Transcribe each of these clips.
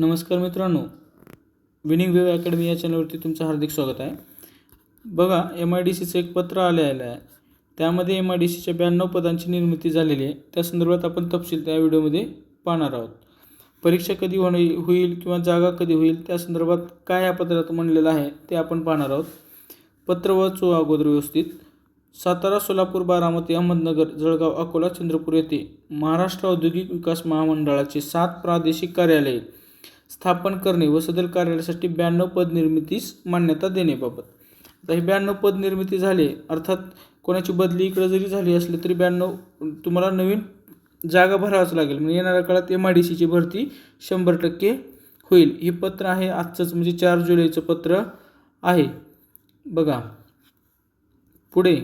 नमस्कार मित्रांनो, winning wave academy या चॅनलवरती तुमचं हार्दिक स्वागत आहे. बघा, MIDCचं एक पत्र आलेलं आहे. त्यामध्ये MIDCच्या 92 पदांची निर्मिती झालेली आहे. त्या संदर्भात आपण तपशील त्या व्हिडिओमध्ये पाहणार आहोत. परीक्षा कधी होईल किंवा जागा कधी होईल त्या संदर्भात काय या पत्रात म्हणलेलं आहे ते आपण पाहणार आहोत. पत्र वाचू अगोदर व्यवस्थित. सातारा, सोलापूर, बारामती, अहमदनगर, जळगाव, अकोला, चंद्रपूर येथे महाराष्ट्र औद्योगिक विकास महामंडळाचे 7 प्रादेशिक कार्यालये स्थापन करणे व सदर कार्यालयासाठी 92 पद निर्मितीस मान्यता देण्याबाबत. आता ही 92 पद निर्मिती झाली, अर्थात कोणाची बदली इकडे जरी झाली असली तरी 92 तुम्हाला नवीन जागा भरावंच लागेल. म्हणजे येणाऱ्या काळात MIDCची भरती 100% होईल. हे पत्र आहे आजचंच, म्हणजे 4 जुलैचं पत्र आहे. बघा पुढे,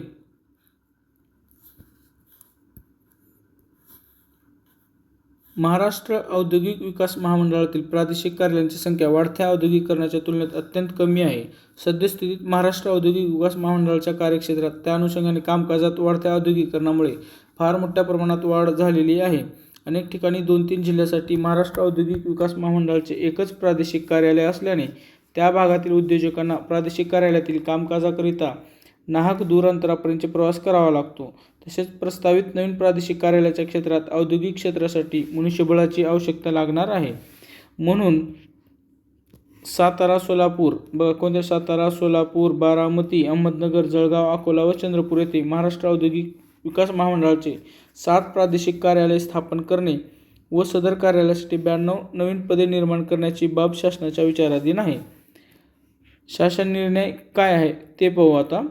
महाराष्ट्र औद्योगिक विकास महामंडळातील प्रादेशिक कार्यालयांची संख्या वाढत्या औद्योगिकरणाच्या तुलनेत अत्यंत कमी आहे. सद्यस्थितीत महाराष्ट्र औद्योगिक विकास महामंडळाच्या कार्यक्षेत्रात त्या अनुषंगाने कामकाजात वाढत्या औद्योगिकरणामुळे फार मोठ्या प्रमाणात वाढ झालेली आहे. अनेक ठिकाणी 2-3 जिल्ह्यासाठी महाराष्ट्र औद्योगिक विकास महामंडळाचे एकच प्रादेशिक कार्यालय असल्याने त्या भागातील उद्योजकांना प्रादेशिक कार्यालयातील कामकाजाकरिता नाहक दूर अंतरापर्यंत प्रवास करावा लागतो. तसेच प्रस्तावित नवीन प्रादेशिक कार्यालयाच्या क्षेत्रात औद्योगिक क्षेत्रासाठी मनुष्यबळाची आवश्यकता लागणार आहे. म्हणून सातारा, सोलापूर, कोणत्या सातारा, सोलापूर, बारामती, अहमदनगर, जळगाव, अकोला व चंद्रपूर येथे महाराष्ट्र औद्योगिक विकास महामंडळाचे 7 प्रादेशिक कार्यालय स्थापन करणे व सदर कार्यालयासाठी 92 नवीन पदे निर्माण करण्याची बाब शासनाच्या विचाराधीन आहे. शासन निर्णय काय आहे ते पाहू आता.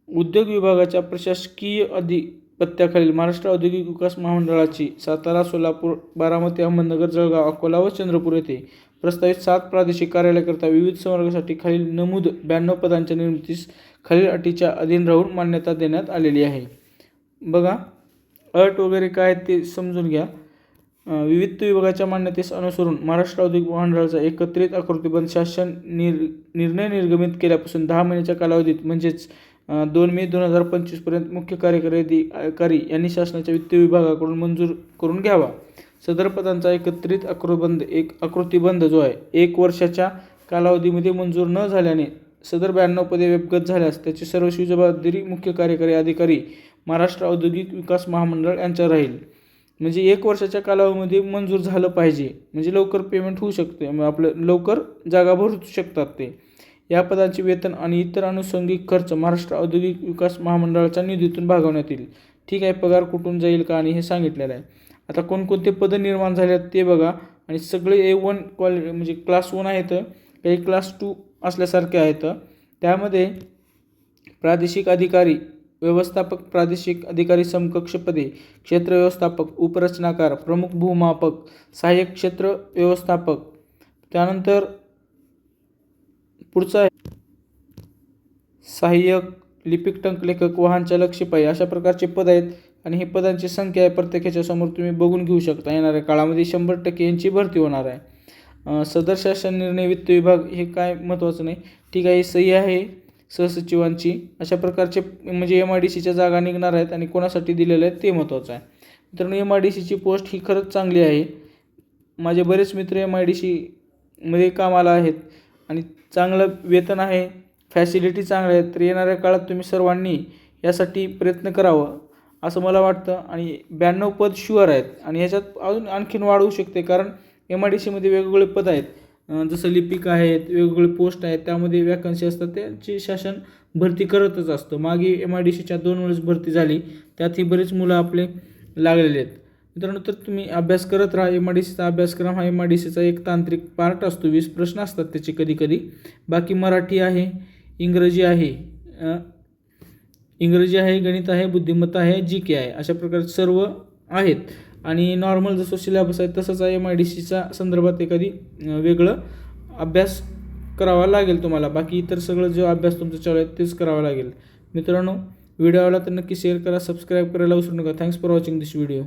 उद्योग विभागाच्या प्रशासकीय अधिपत्याखालील महाराष्ट्र औद्योगिक विकास महामंडळाची सातारा, सोलापूर, बारामती, अहमदनगर, जळगाव, अकोला व चंद्रपूर येथे प्रस्तावित 7 प्रादेशिक कार्यालयाकरिता विविध संवर्गासाठी खालील नमूद 92 पदांच्या निर्मितीस खालील अटीच्या अधीन राहून मान्यता देण्यात आलेली आहे. बघा, अट वगैरे काय ते समजून घ्या. विविध विभागाच्या मान्यतेस अनुसरून महाराष्ट्र औद्योगिक महामंडळाचा एकत्रित आकृतीबंध शासन निर्णय निर्गमित केल्यापासून 10 महिन्याच्या कालावधीत म्हणजेच 2 मे 2025 पर्यंत मुख्य कार्यकारी अधिकारी यांनी शासनाच्या वित्त विभागाकडून मंजूर करून घ्यावा. सदर पदांचा एकत्रित आकृतीबंध जो आहे 1 वर्षाच्या कालावधीमध्ये मंजूर न झाल्याने सदर 92 पदे व्यपगत झाल्यास त्याची सर्वस्वी जबाबदारी मुख्य कार्यकारी अधिकारी महाराष्ट्र औद्योगिक विकास महामंडळ यांच्यावर राहील. म्हणजे 1 वर्षाच्या कालावधीमध्ये मंजूर झालं पाहिजे, म्हणजे लवकर पेमेंट होऊ शकते, आपलं लवकर जागा भरू शकतात ते. या पदांचे वेतन आणि इतर अनुषंगिक खर्च महाराष्ट्र औद्योगिक विकास महामंडळाच्या निधीतून भागवण्यात येईल. ठीक आहे, पगार कुठून जाईल का आणि हे सांगितलेलं आहे. आता कोणकोणते पदं निर्माण झाले आहेत ते बघा. आणि सगळे A1 क्वालिटी म्हणजे क्लास 1 आहेत, काही क्लास 2 असल्यासारखे आहेत. त्यामध्ये प्रादेशिक अधिकारी, व्यवस्थापक, प्रादेशिक अधिकारी समकक्ष पदे, क्षेत्र व्यवस्थापक, उपरचनाकार, प्रमुख भूमापक, सहाय्यक क्षेत्र व्यवस्थापक, त्यानंतर पुढचा आहे सहाय्यक, लिपिक, टंकलेखक, वाहन चालक, शिपाई अशा प्रकारचे पद आहेत. आणि हे पदांची संख्या आहे प्रत्येकाच्या समोर तुम्ही बघून घेऊ शकता. येणाऱ्या काळामध्ये 100% यांची भरती होणार आहे. सदर शासन निर्णय वित्त विभाग हे काय महत्त्वाचं नाही. ठीक आहे, सही आहे सहसचिवांची. अशा प्रकारचे म्हणजे MIDCच्या जागा निघणार आहेत आणि कोणासाठी दिलेल्या आहेत ते महत्त्वाचं आहे. मित्रांनो, MIDCची पोस्ट ही खरंच चांगली आहे. माझे बरेच मित्र MIDCमध्ये कामाला आहेत आणि चांगलं वेतन आहे, फॅसिलिटी चांगल्या आहेत. तर येणाऱ्या काळात तुम्ही सर्वांनी यासाठी प्रयत्न करावं असं मला वाटतं. आणि 92 पद शुअर आहेत आणि ह्याच्यात अजून आणखीन वाढ होऊ शकते, कारण MIDCमध्ये वेगवेगळे पद आहेत. जसं लिपिक आहेत, वेगवेगळे पोस्ट आहेत, त्यामध्ये वॅकन्सी असतात, त्याची शासन भरती करतच असतं. मागे MIDCच्या 2 वेळेस भरती झाली, त्यातही बरेच मुलं आपले लागलेले आहेत. मित्रांनो, तर तुम्ही अभ्यास करत राहा. MIDCचा अभ्यासक्रम हा MIDCचा एक तांत्रिक पार्ट असतो. 20 प्रश्न असतात त्याचे कधी. बाकी मराठी आहे, इंग्रजी आहे, गणित आहे, बुद्धिमत्ता आहे, GK आहे, अशा प्रकारचे सर्व आहेत. आणि नॉर्मल जसं सिलेबस आहे तसंच MIDCच्या संदर्भात एखादी वेगळं अभ्यास करावा लागेल तुम्हाला. बाकी इतर सगळं जो अभ्यास तुमचा चालू आहे तेच करावा लागेल. मित्रांनो, व्हिडिओ आवडला तर नक्की शेअर करा, सबस्क्राईब करायला विसरू नका. Thanks for watching this video.